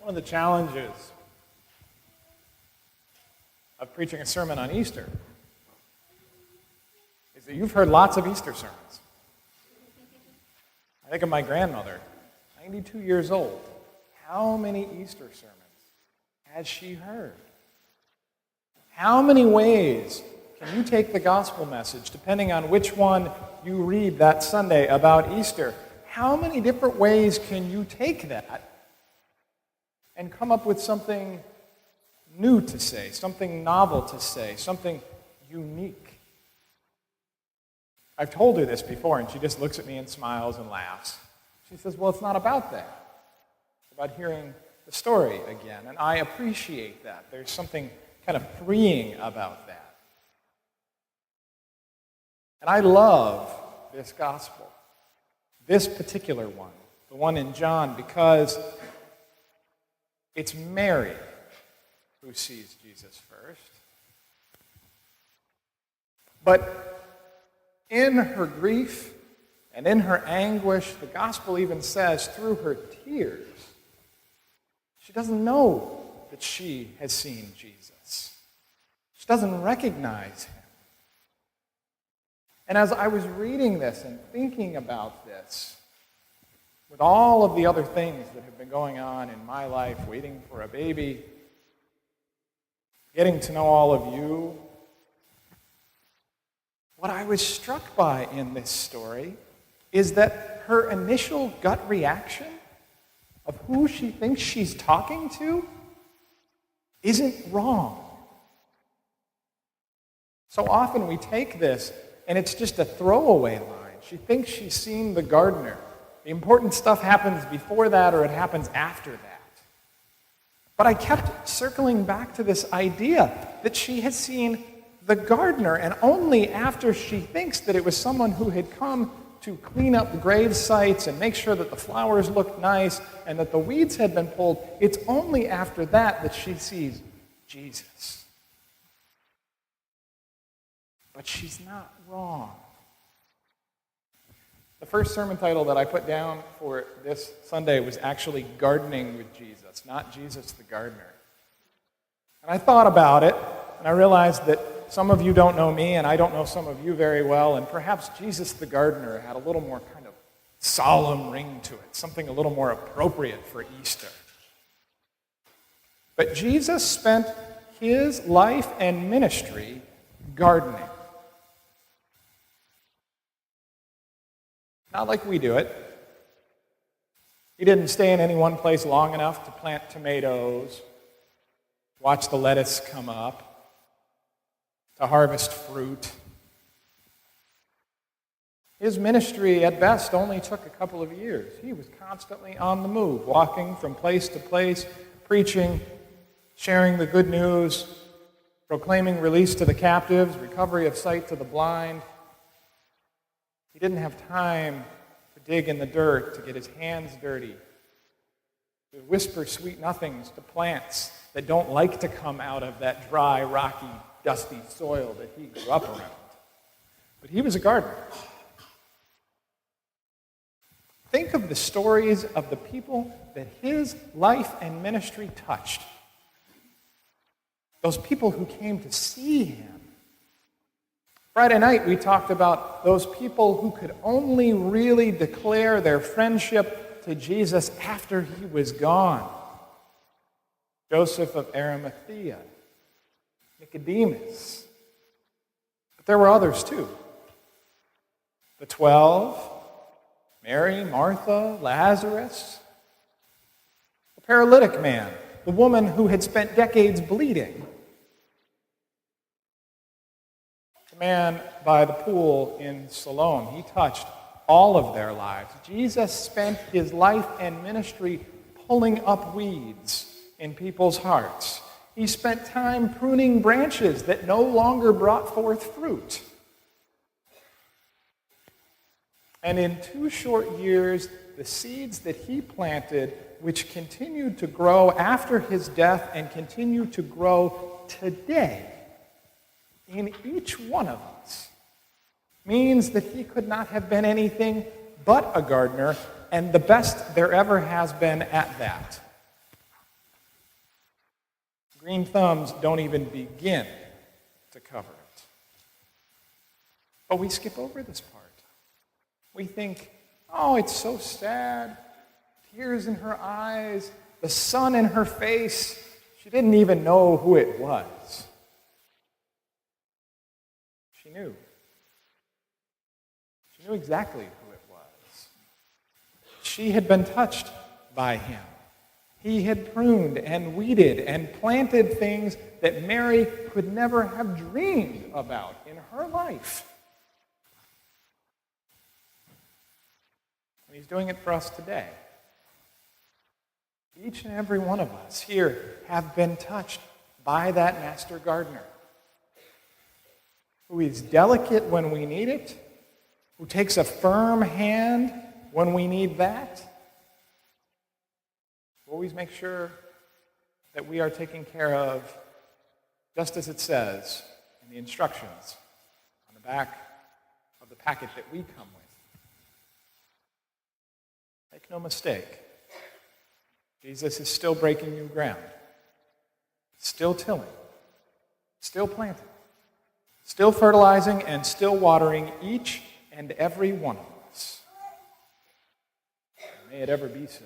One of the challenges of preaching a sermon on Easter is that you've heard lots of Easter sermons. I think of my grandmother, 92 years old. How many Easter sermons has she heard? How many ways can you take the gospel message, depending on which one you read that Sunday about Easter? How many different ways can you take that and come up with something new to say, something novel to say, something unique? I've told her this before, and she just looks at me and smiles and laughs. She says, well, it's not about that. It's about hearing the story again, and I appreciate that. There's something kind of freeing about that. And I love this gospel, this particular one, the one in John, because it's Mary who sees Jesus first. But in her grief and in her anguish, the gospel even says, through her tears, she doesn't know that she has seen Jesus. She doesn't recognize him. And as I was reading this and thinking about this, with all of the other things that have been going on in my life, waiting for a baby, getting to know all of you, what I was struck by in this story is that her initial gut reaction of who she thinks she's talking to isn't wrong. So often we take this and it's just a throwaway line. She thinks she's seen the gardener. The important stuff happens before that or it happens after that. But I kept circling back to this idea that she has seen the gardener, and only after she thinks that it was someone who had come to clean up the grave sites and make sure that the flowers looked nice and that the weeds had been pulled, it's only after that that she sees Jesus. But she's not wrong. The first sermon title that I put down for this Sunday was actually Gardening with Jesus, not Jesus the Gardener. And I thought about it, and I realized that some of you don't know me, and I don't know some of you very well, and perhaps Jesus the Gardener had a little more kind of solemn ring to it, something a little more appropriate for Easter. But Jesus spent his life and ministry gardening. Not like we do it. He didn't stay in any one place long enough to plant tomatoes, watch the lettuce come up, to harvest fruit. His ministry, at best, only took a couple of years. He was constantly on the move, walking from place to place, preaching, sharing the good news, proclaiming release to the captives, recovery of sight to the blind. He didn't have time to dig in the dirt, to get his hands dirty, to whisper sweet nothings to plants that don't like to come out of that dry, rocky, dusty soil that he grew up around. But he was a gardener. Think of the stories of the people that his life and ministry touched. Those people who came to see him. Friday night, we talked about those people who could only really declare their friendship to Jesus after he was gone. Joseph of Arimathea, Nicodemus. But there were others too. The 12, Mary, Martha, Lazarus, the paralytic man, the woman who had spent decades bleeding, the man by the pool in Siloam. He touched all of their lives. Jesus spent his life and ministry pulling up weeds in people's hearts. He spent time pruning branches that no longer brought forth fruit. And in 2 short years, the seeds that he planted, which continued to grow after his death and continue to grow today, in each one of us, means that he could not have been anything but a gardener, and the best there ever has been at that. Green thumbs don't even begin to cover it. But we skip over this part. We think, oh, it's so sad. Tears in her eyes, the sun in her face. She didn't even know who it was. She knew. She knew exactly who it was. She had been touched by him. He had pruned and weeded and planted things that Mary could never have dreamed about in her life. And he's doing it for us today. Each and every one of us here have been touched by that master gardener, who is delicate when we need it, who takes a firm hand when we need that. Always make sure that we are taken care of just as it says in the instructions on the back of the packet that we come with. Make no mistake, Jesus is still breaking new ground, still tilling, still planting, still fertilizing, and still watering each and every one of us. May it ever be so.